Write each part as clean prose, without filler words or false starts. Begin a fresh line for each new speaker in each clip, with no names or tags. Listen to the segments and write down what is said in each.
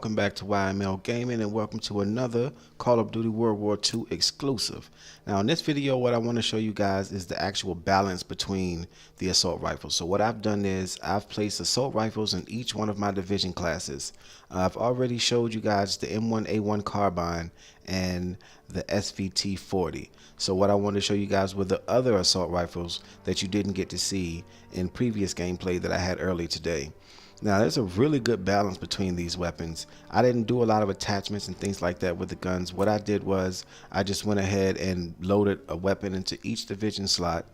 welcome back to YML Gaming, and welcome to another Call of Duty World War II exclusive. Now in this video, what I want to show you guys is the actual balance between the assault rifles. So what I've done is I've placed assault rifles in each one of my division classes. I've already showed you guys the M1A1 carbine and the SVT-40. So what I want to show you guys were the other assault rifles that you didn't get to see in previous gameplay that I had earlier today. Now there's a really good balance between these weapons. I didn't do a lot of attachments and things like that with the guns. What I did was I just went ahead and loaded a weapon into each division slot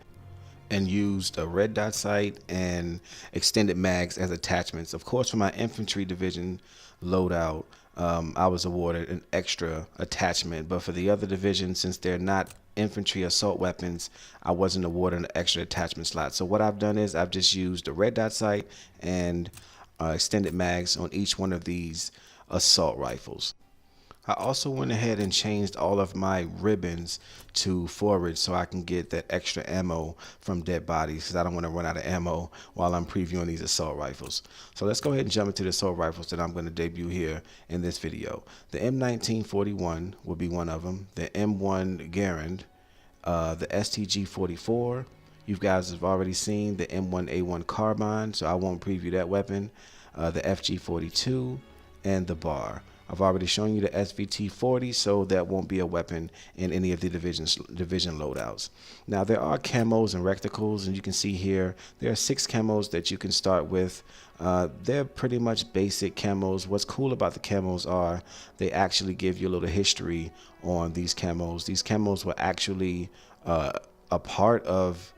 and used a red dot sight and extended mags as attachments. Of course, for my infantry division loadout, I was awarded an extra attachment, but for the other divisions, since they're not infantry assault weapons, I wasn't awarded an extra attachment slot. So what I've done is I've just used a red dot sight and extended mags on each one of these assault rifles. I also went ahead and changed all of my ribbons to forward so I can get that extra ammo from dead bodies, because I don't want to run out of ammo while I'm previewing these assault rifles. So let's go ahead and jump into the assault rifles that I'm going to debut here in this video. The M1941 will be one of them, the M1 Garand, the STG-44. You guys have already seen the M1A1 carbine, so I won't preview that weapon, the FG-42, and the bar. I've already shown you the SVT-40, so that won't be a weapon in any of the division loadouts. Now there are camos and reticles, and you can see here there are 6 camos that you can start with. They're pretty much basic camos. What's cool about the camos are they actually give you a little history on these camos. These camos were actually a part of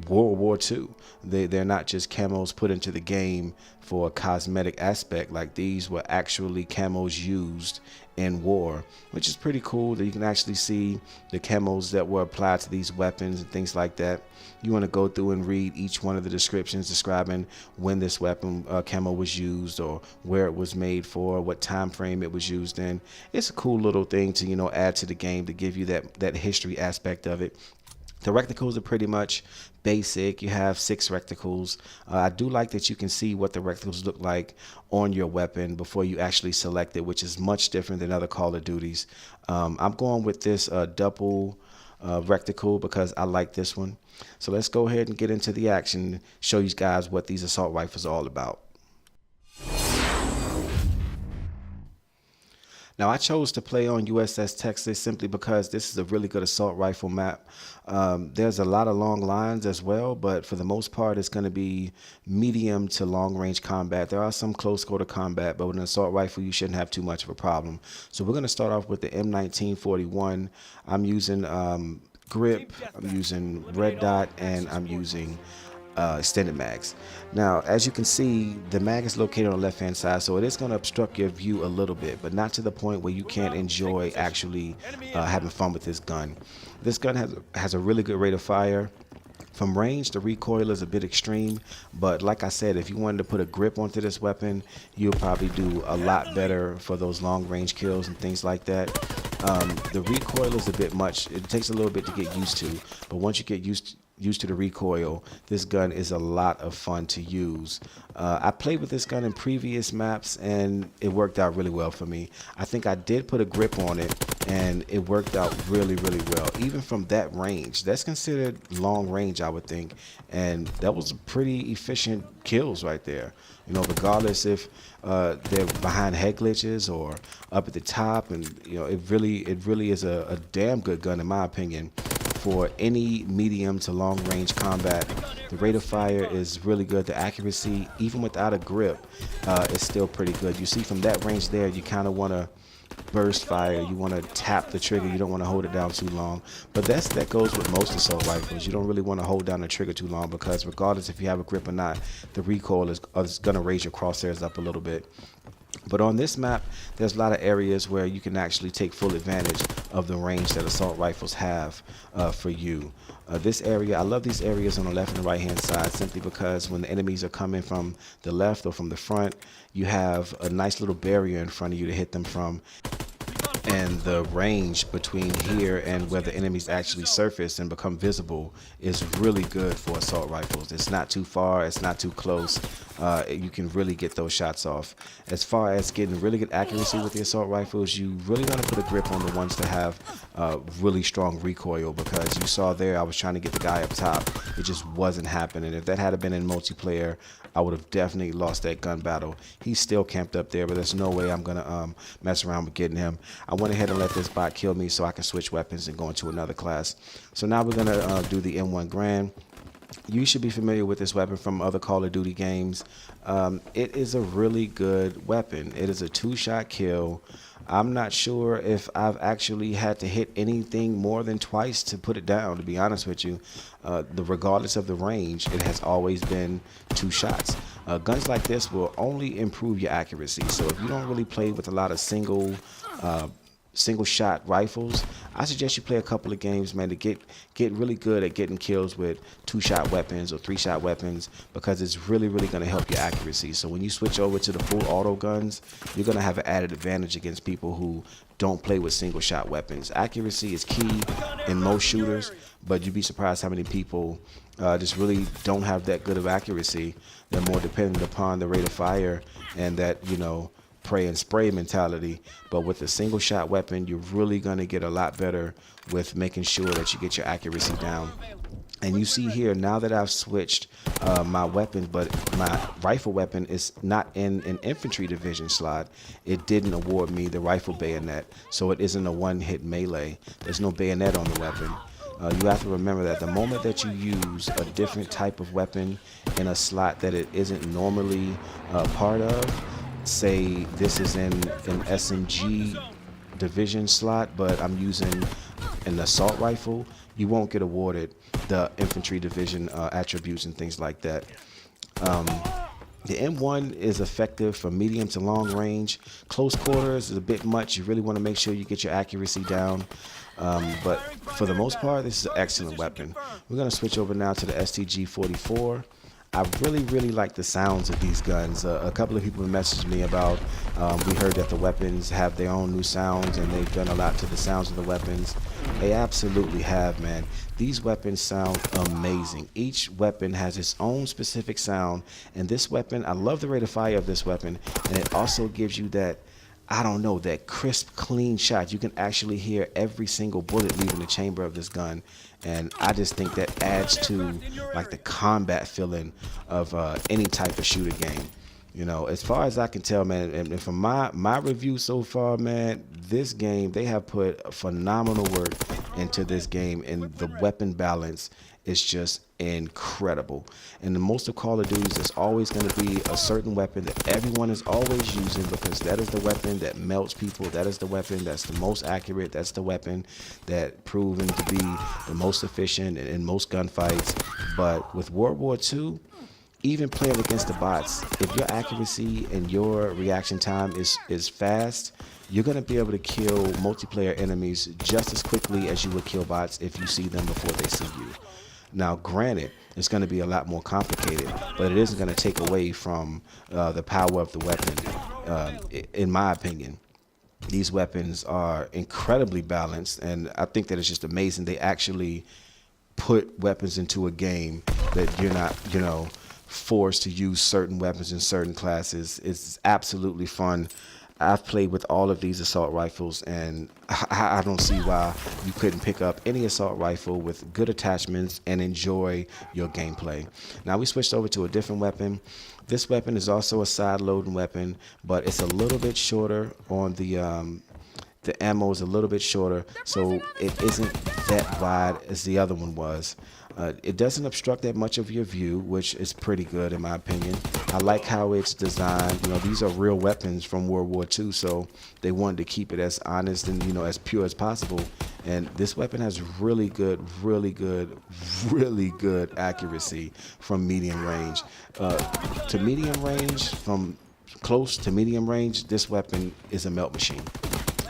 World War II. They're not just camos put into the game for a cosmetic aspect. Like, these were actually camos used in war, which is pretty cool that you can actually see the camos that were applied to these weapons and things like that. You want to go through and read each one of the descriptions describing when this weapon camo was used, or where it was made for, what time frame it was used in. It's a cool little thing to, you know, add to the game to give you that history aspect of it. The reticles are pretty much basic. You have 6 reticles. I do like that you can see what the reticles look like on your weapon before you actually select it, which is much different than other Call of Duties. I'm going with this double reticle because I like this one. So let's go ahead and get into the action, show you guys what these assault rifles are all about. Now, I chose to play on USS Texas simply because this is a really good assault rifle map. There's a lot of long lines as well, but for the most part, it's going to be medium to long range combat. There are some close quarter combat, but with an assault rifle, you shouldn't have too much of a problem. So we're going to start off with the M1941. I'm using grip, I'm using red dot, and I'm using extended mags. Now, as you can see, the mag is located on the left hand side, so it is going to obstruct your view a little bit, but not to the point where you can't enjoy actually having fun with this gun. This gun has a really good rate of fire. From range, the recoil is a bit extreme, but like I said, if you wanted to put a grip onto this weapon, you'll probably do a lot better for those long range kills and things like that. The recoil is a bit much. It takes a little bit to get used to, but once you get used to the recoil, this gun is a lot of fun to use. I played with this gun in previous maps and it worked out really well for me. I think I did put a grip on it and it worked out really, really well. Even from that range, that's considered long range, I would think, and that was pretty efficient kills right there. You know, regardless if they're behind head glitches or up at the top, and you know, it really is a damn good gun in my opinion. For any medium to long range combat, the rate of fire is really good. The accuracy, even without a grip, is still pretty good. You see from that range there, you kind of want to burst fire. You want to tap the trigger. You don't want to hold it down too long. But that goes with most assault rifles. You don't really want to hold down the trigger too long, because regardless if you have a grip or not, the recoil is going to raise your crosshairs up a little bit. But on this map, there's a lot of areas where you can actually take full advantage of the range that assault rifles have for you. This area, I love these areas on the left and the right hand side, simply because when the enemies are coming from the left or from the front, you have a nice little barrier in front of you to hit them from. and the range between here and where the enemies actually surface and become visible is really good for assault rifles. It's not too far, it's not too close. You can really get those shots off. As far as getting really good accuracy with the assault rifles, you really want to put a grip on the ones that have really strong recoil, because you saw there I was trying to get the guy up top. It just wasn't happening. If that had been in multiplayer, I would have definitely lost that gun battle. He's still camped up there, but there's no way I'm gonna mess around with getting him. I went ahead and let this bot kill me so I can switch weapons and go into another class. So now we're gonna do the M1 Grand. You should be familiar with this weapon from other Call of Duty games. It is a really good weapon. It is a 2-shot kill. I'm not sure if I've actually had to hit anything more than twice to put it down, to be honest with you. Regardless of the range, it has always been 2 shots. Guns like this will only improve your accuracy. So if you don't really play with a lot of single shot rifles, I suggest you play a couple of games, man, to get really good at getting kills with 2-shot weapons or 3-shot weapons, because it's really going to help your accuracy. So when you switch over to the full auto guns, you're going to have an added advantage against people who don't play with single shot weapons. Accuracy is key in most shooters, but you'd be surprised how many people just really don't have that good of accuracy. They're more dependent upon the rate of fire and that, pray and spray mentality. But with a single shot weapon, you're really going to get a lot better with making sure that you get your accuracy down. And you see here, now that I've switched my weapon, but my rifle weapon is not in an infantry division slot, it didn't award me the rifle bayonet, so it isn't a one-hit melee. There's no bayonet on the weapon. You have to remember that the moment that you use a different type of weapon in a slot that it isn't normally part of, say this is in an SMG division slot, but I'm using an assault rifle, you won't get awarded the infantry division attributes and things like that. The M1 is effective for medium to long range. Close quarters is a bit much. You really want to make sure you get your accuracy down. But for the most part, this is an excellent weapon. We're going to switch over now to the STG-44. I really like the sounds of these guns. A couple of people messaged me about, we heard that the weapons have their own new sounds and they've done a lot to the sounds of the weapons. They absolutely have, man. These weapons sound amazing. Each weapon has its own specific sound, and this weapon, I love the rate of fire of this weapon, and it also gives you that, I don't know, that crisp, clean shot. You can actually hear every single bullet leaving the chamber of this gun. And I just think that adds to like the combat feeling of any type of shooter game. As far as I can tell, man, and from my review so far, man, this game, they have put phenomenal work into this game, and the weapon balance is just incredible. And the most of Call of Duty, there's always going to be a certain weapon that everyone is always using, because that is the weapon that melts people. That is the weapon that's the most accurate. That's the weapon that proven to be the most efficient in most gunfights. But with World War II, even playing against the bots, if your accuracy and your reaction time is fast, you're going to be able to kill multiplayer enemies just as quickly as you would kill bots if you see them before they see you. Now, granted, it's going to be a lot more complicated, but it isn't going to take away from the power of the weapon, in my opinion. These weapons are incredibly balanced, and I think that it's just amazing. They actually put weapons into a game that you're not, forced to use certain weapons in certain classes. It's absolutely fun. I've played with all of these assault rifles, and I don't see why you couldn't pick up any assault rifle with good attachments and enjoy your gameplay. Now we switched over to a different weapon. This weapon is also a side loading weapon, but it's a little bit shorter on the ammo is a little bit shorter, so it isn't that wide as the other one was. It doesn't obstruct that much of your view, which is pretty good in my opinion. I like how it's designed. These are real weapons from World War II, so they wanted to keep it as honest and as pure as possible. And this weapon has really good accuracy from medium range. To medium range, from close to medium range, this weapon is a melt machine.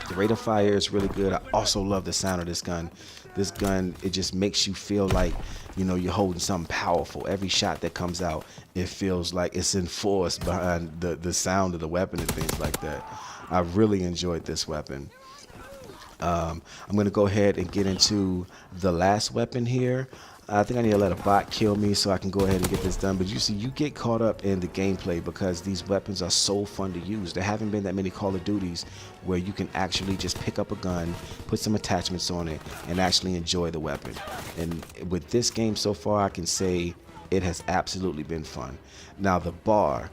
The rate of fire is really good. I also love the sound of this gun. This gun, it just makes you feel like, you're holding something powerful. Every shot that comes out, it feels like it's enforced behind the sound of the weapon and things like that. I really enjoyed this weapon. I'm going to go ahead and get into the last weapon here. I think I need to let a bot kill me so I can go ahead and get this done. But you see, you get caught up in the gameplay because these weapons are so fun to use. There haven't been that many Call of Duties where you can actually just pick up a gun, put some attachments on it, and actually enjoy the weapon. And with this game so far, I can say it has absolutely been fun. Now the bar,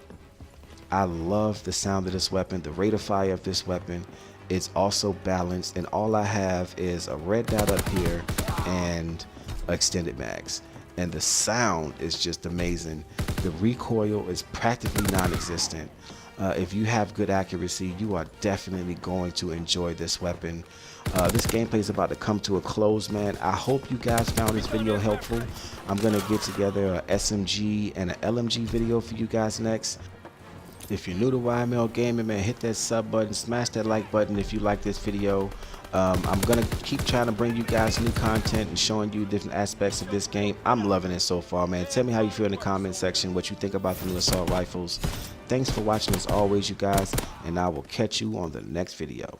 I love the sound of this weapon, the rate of fire of this weapon. It's also balanced, and all I have is a red dot up here and extended mags, and the sound is just amazing. The recoil is practically non-existent. If you have good accuracy, you are definitely going to enjoy this weapon. This gameplay is about to come to a close, man. I hope you guys found this video helpful. I'm gonna get together a SMG and an LMG video for you guys next. If you're new to YML Gaming, man, hit that sub button, smash that like button if you like this video. I'm gonna keep trying to bring you guys new content and showing you different aspects of this game. I'm loving it so far, man. Tell me how you feel in the comment section, what you think about the new assault rifles. Thanks for watching as always, you guys, and I will catch you on the next video.